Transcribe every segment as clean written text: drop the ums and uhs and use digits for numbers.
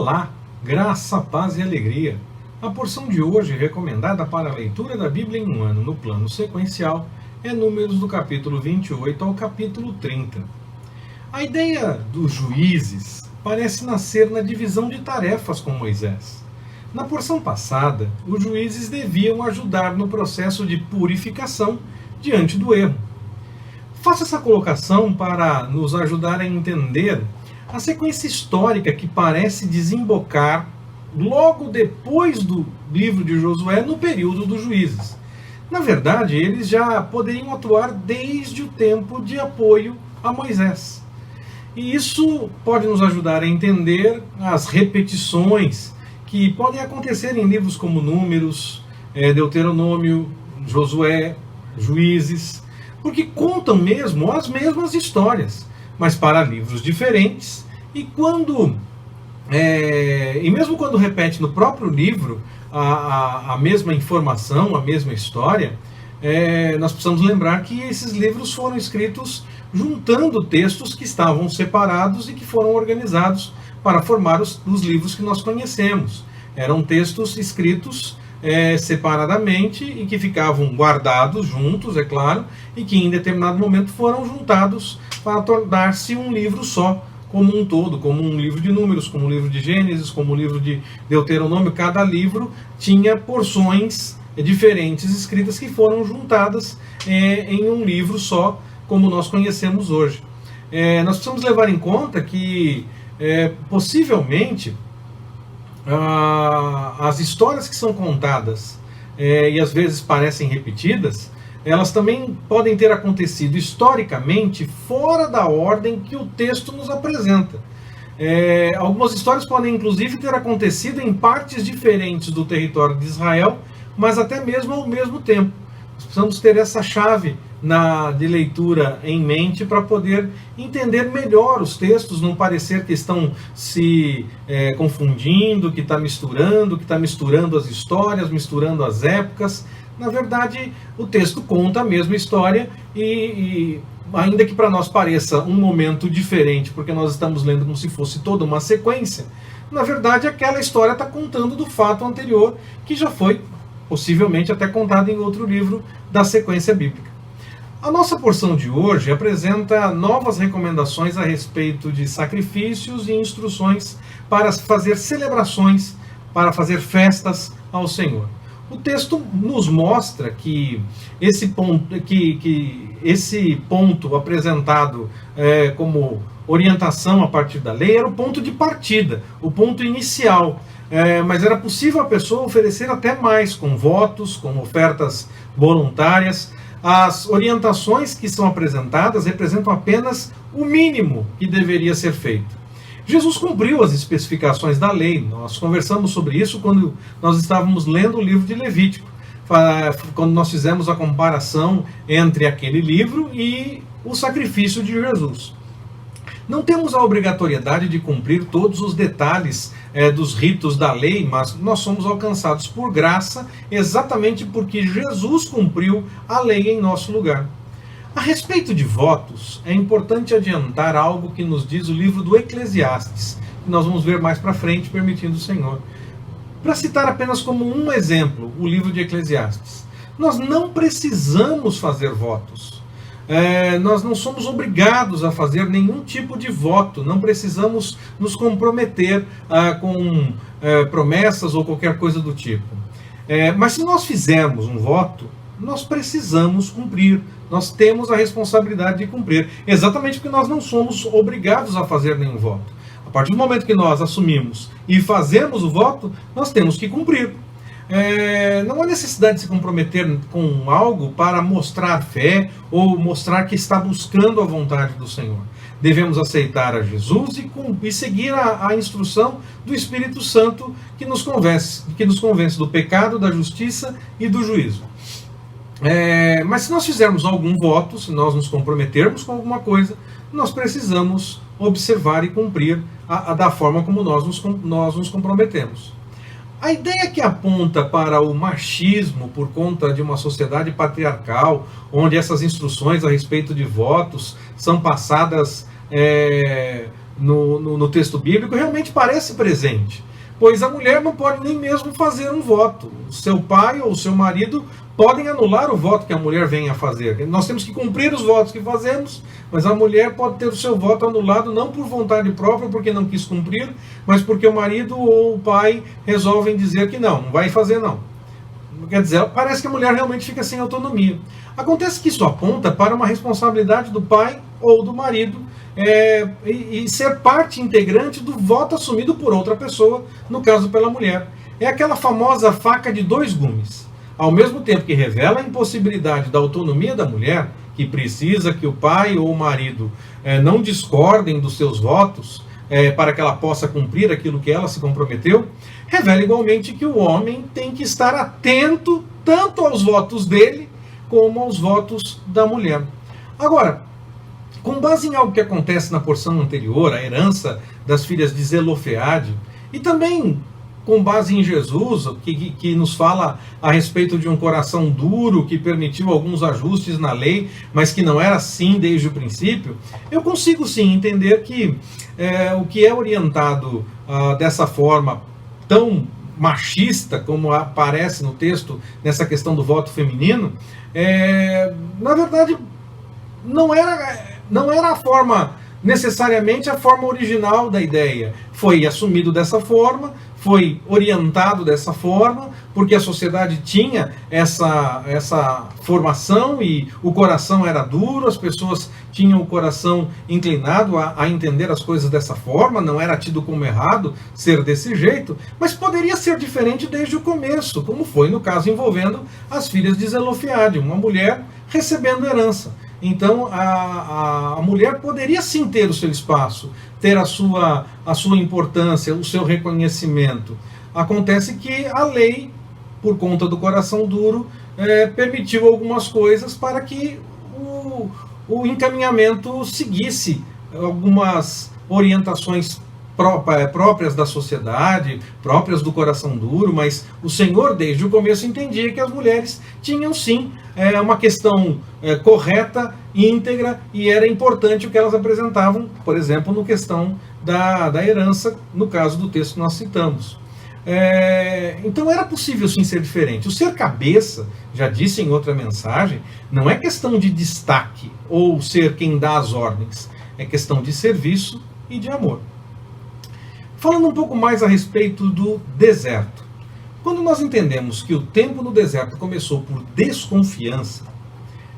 Olá, graça, paz e alegria. A porção de hoje, recomendada para a leitura da Bíblia em um ano no plano sequencial, é Números do capítulo 28 ao capítulo 30. A ideia dos juízes parece nascer na divisão de tarefas com Moisés. Na porção passada, os juízes deviam ajudar no processo de purificação diante do erro. Faço essa colocação para nos ajudar a entender a sequência histórica que parece desembocar logo depois do livro de Josué no período dos juízes. Na verdade, eles já poderiam atuar desde o tempo de apoio a Moisés. E isso pode nos ajudar a entender as repetições que podem acontecer em livros como Números, Deuteronômio, Josué, Juízes, porque contam mesmo as mesmas histórias, mas para livros diferentes, e mesmo quando repete no próprio livro a mesma informação, a mesma história, nós precisamos lembrar que esses livros foram escritos juntando textos que estavam separados e que foram organizados para formar os livros que nós conhecemos. Eram textos escritos separadamente e que ficavam guardados juntos, é claro, e que em determinado momento foram juntados para tornar-se um livro só, como um todo, como um livro de Números, como um livro de Gênesis, como um livro de Deuteronômio. Cada livro tinha porções diferentes escritas que foram juntadas em um livro só, como nós conhecemos hoje. Nós precisamos levar em conta que, possivelmente, as histórias que são contadas e às vezes parecem repetidas, elas também podem ter acontecido historicamente fora da ordem que o texto nos apresenta. Algumas histórias podem inclusive ter acontecido em partes diferentes do território de Israel, mas até mesmo ao mesmo tempo. Nós precisamos ter essa chave de leitura em mente para poder entender melhor os textos, não parecer que estão se confundindo, que está misturando as histórias, misturando as épocas. Na verdade, o texto conta a mesma história e ainda que para nós pareça um momento diferente, porque nós estamos lendo como se fosse toda uma sequência, na verdade aquela história está contando do fato anterior, que já foi possivelmente até contado em outro livro da sequência bíblica. A nossa porção de hoje apresenta novas recomendações a respeito de sacrifícios e instruções para fazer celebrações, para fazer festas ao Senhor. O texto nos mostra que esse ponto apresentado como orientação a partir da lei era o ponto de partida, o ponto inicial. Mas era possível a pessoa oferecer até mais, com votos, com ofertas voluntárias. As orientações que são apresentadas representam apenas o mínimo que deveria ser feito. Jesus cumpriu as especificações da lei. Nós conversamos sobre isso quando nós estávamos lendo o livro de Levítico, quando nós fizemos a comparação entre aquele livro e o sacrifício de Jesus. Não temos a obrigatoriedade de cumprir todos os detalhes dos ritos da lei, mas nós somos alcançados por graça exatamente porque Jesus cumpriu a lei em nosso lugar. A respeito de votos, é importante adiantar algo que nos diz o livro do Eclesiastes, que nós vamos ver mais para frente, permitindo o Senhor. Para citar apenas como um exemplo, o livro de Eclesiastes. Nós não precisamos fazer votos. Nós não somos obrigados a fazer nenhum tipo de voto, não precisamos nos comprometer com promessas ou qualquer coisa do tipo. Mas se nós fizermos um voto, nós precisamos cumprir, nós temos a responsabilidade de cumprir, exatamente porque nós não somos obrigados a fazer nenhum voto. A partir do momento que nós assumimos e fazemos o voto, nós temos que cumprir. Não há necessidade de se comprometer com algo para mostrar fé ou mostrar que está buscando a vontade do Senhor. Devemos aceitar a Jesus e seguir a instrução do Espírito Santo que nos convence do pecado, da justiça e do juízo. Mas se nós fizermos algum voto, se nós nos comprometermos com alguma coisa, nós precisamos observar e cumprir da forma como nós nos comprometemos. A ideia que aponta para o machismo por conta de uma sociedade patriarcal, onde essas instruções a respeito de votos são passadas no texto bíblico realmente parece presente, pois a mulher não pode nem mesmo fazer um voto. Seu pai ou seu marido podem anular o voto que a mulher venha a fazer. Nós temos que cumprir os votos que fazemos, mas a mulher pode ter o seu voto anulado não por vontade própria, porque não quis cumprir, mas porque o marido ou o pai resolvem dizer que não vai fazer não. Quer dizer, parece que a mulher realmente fica sem autonomia. Acontece que isso aponta para uma responsabilidade do pai ou do marido e ser parte integrante do voto assumido por outra pessoa, no caso pela mulher. É aquela famosa faca de dois gumes. Ao mesmo tempo que revela a impossibilidade da autonomia da mulher, que precisa que o pai ou o marido não discordem dos seus votos para que ela possa cumprir aquilo que ela se comprometeu, revela igualmente que o homem tem que estar atento tanto aos votos dele como aos votos da mulher. Agora, com base em algo que acontece na porção anterior, a herança das filhas de Zelofeade, e também com base em Jesus, que nos fala a respeito de um coração duro que permitiu alguns ajustes na lei, mas que não era assim desde o princípio, eu consigo sim entender que o que é orientado dessa forma tão machista como aparece no texto, nessa questão do voto feminino, na verdade não era a forma, necessariamente a forma original da ideia. Foi assumido dessa forma, foi orientado dessa forma, porque a sociedade tinha essa formação e o coração era duro, as pessoas tinham o coração inclinado a entender as coisas dessa forma, não era tido como errado ser desse jeito, mas poderia ser diferente desde o começo, como foi no caso envolvendo as filhas de Zelofeade, uma mulher recebendo herança. Então a mulher poderia sim ter o seu espaço, ter a sua importância, o seu reconhecimento. Acontece que a lei, por conta do coração duro, permitiu algumas coisas para que o encaminhamento seguisse algumas orientações próprias da sociedade, próprias do coração duro, mas o Senhor desde o começo entendia que as mulheres tinham sim uma questão correta, íntegra, e era importante o que elas apresentavam, por exemplo, no questão da herança, no caso do texto que nós citamos. Então era possível sim ser diferente. O ser cabeça, já disse em outra mensagem, não é questão de destaque ou ser quem dá as ordens, é questão de serviço e de amor. Falando um pouco mais a respeito do deserto. Quando nós entendemos que o tempo no deserto começou por desconfiança,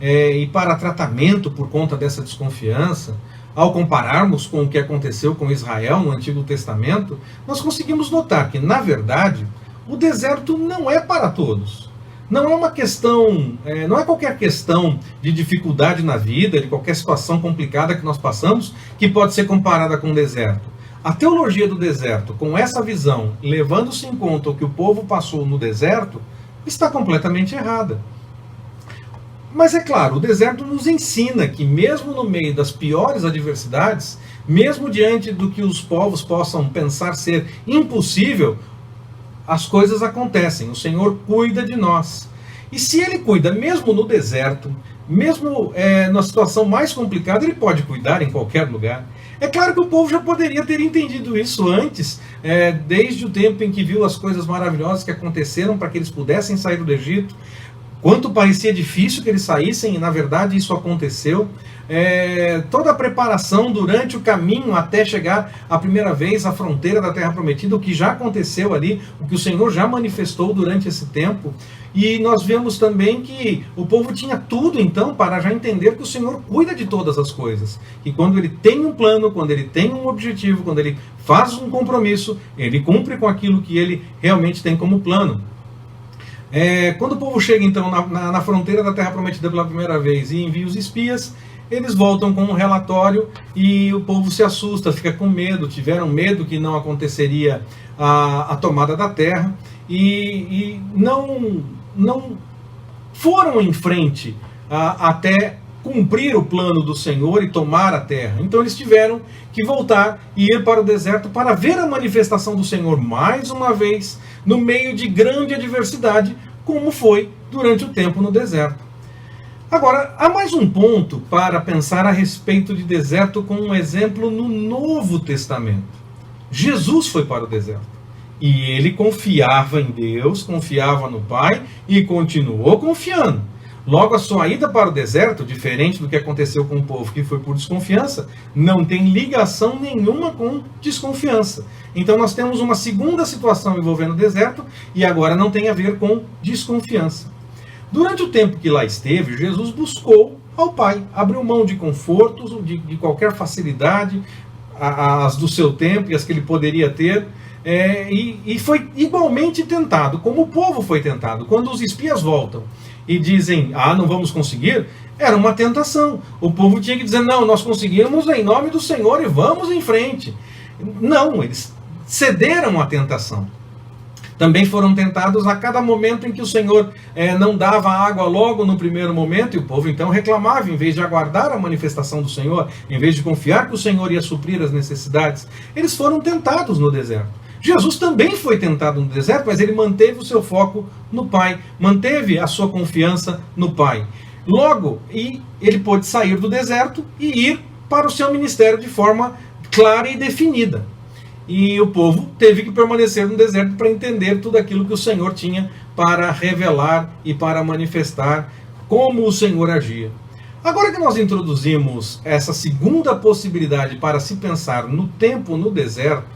e para tratamento por conta dessa desconfiança, ao compararmos com o que aconteceu com Israel no Antigo Testamento, nós conseguimos notar que, na verdade, o deserto não é para todos. Não é uma questão, não é qualquer questão de dificuldade na vida, de qualquer situação complicada que nós passamos, que pode ser comparada com o deserto. A teologia do deserto, com essa visão, levando-se em conta o que o povo passou no deserto, está completamente errada. Mas é claro, o deserto nos ensina que mesmo no meio das piores adversidades, mesmo diante do que os povos possam pensar ser impossível, as coisas acontecem, o Senhor cuida de nós. E se Ele cuida mesmo no deserto, mesmo na situação mais complicada, Ele pode cuidar em qualquer lugar. É claro que o povo já poderia ter entendido isso antes, desde o tempo em que viu as coisas maravilhosas que aconteceram para que eles pudessem sair do Egito. Quanto parecia difícil que eles saíssem, e na verdade isso aconteceu. Toda a preparação durante o caminho até chegar a primeira vez à fronteira da Terra Prometida, o que já aconteceu ali, o que o Senhor já manifestou durante esse tempo. E nós vemos também que o povo tinha tudo então para já entender que o Senhor cuida de todas as coisas. E quando Ele tem um plano, quando Ele tem um objetivo, quando Ele faz um compromisso, Ele cumpre com aquilo que Ele realmente tem como plano. Quando o povo chega então na fronteira da Terra Prometida pela primeira vez e envia os espias, eles voltam com um relatório e o povo se assusta, fica com medo, tiveram medo que não aconteceria a tomada da terra e não foram em frente até cumprir o plano do Senhor e tomar a terra. Então eles tiveram que voltar e ir para o deserto para ver a manifestação do Senhor mais uma vez, no meio de grande adversidade, como foi durante o tempo no deserto. Agora, há mais um ponto para pensar a respeito de deserto com um exemplo no Novo Testamento. Jesus foi para o deserto. E ele confiava em Deus, confiava no Pai e continuou confiando. Logo, a sua ida para o deserto, diferente do que aconteceu com o povo que foi por desconfiança, não tem ligação nenhuma com desconfiança. Então nós temos uma segunda situação envolvendo o deserto e agora não tem a ver com desconfiança. Durante o tempo que lá esteve, Jesus buscou ao Pai, abriu mão de confortos, de qualquer facilidade, as do seu tempo e as que ele poderia ter, e foi igualmente tentado, como o povo foi tentado. Quando os espias voltam e dizem, não vamos conseguir, era uma tentação. O povo tinha que dizer, não, nós conseguimos em nome do Senhor e vamos em frente. Não, eles cederam à tentação. Também foram tentados a cada momento em que o Senhor não dava água logo no primeiro momento, e o povo então reclamava, em vez de aguardar a manifestação do Senhor, em vez de confiar que o Senhor ia suprir as necessidades, eles foram tentados no deserto. Jesus também foi tentado no deserto, mas ele manteve o seu foco no Pai, manteve a sua confiança no Pai. Logo, ele pôde sair do deserto e ir para o seu ministério de forma clara e definida. E o povo teve que permanecer no deserto para entender tudo aquilo que o Senhor tinha para revelar e para manifestar como o Senhor agia. Agora que nós introduzimos essa segunda possibilidade para se pensar no tempo no deserto,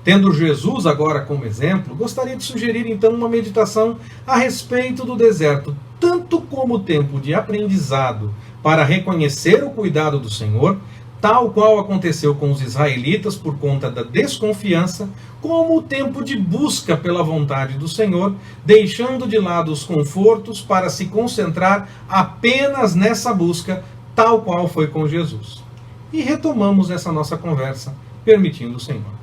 tendo Jesus agora como exemplo, gostaria de sugerir então uma meditação a respeito do deserto, tanto como tempo de aprendizado para reconhecer o cuidado do Senhor, tal qual aconteceu com os israelitas por conta da desconfiança, como o tempo de busca pela vontade do Senhor, deixando de lado os confortos para se concentrar apenas nessa busca, tal qual foi com Jesus. E retomamos essa nossa conversa, permitindo o Senhor.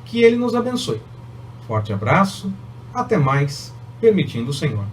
Que Ele nos abençoe. Forte abraço, até mais, permitindo o Senhor.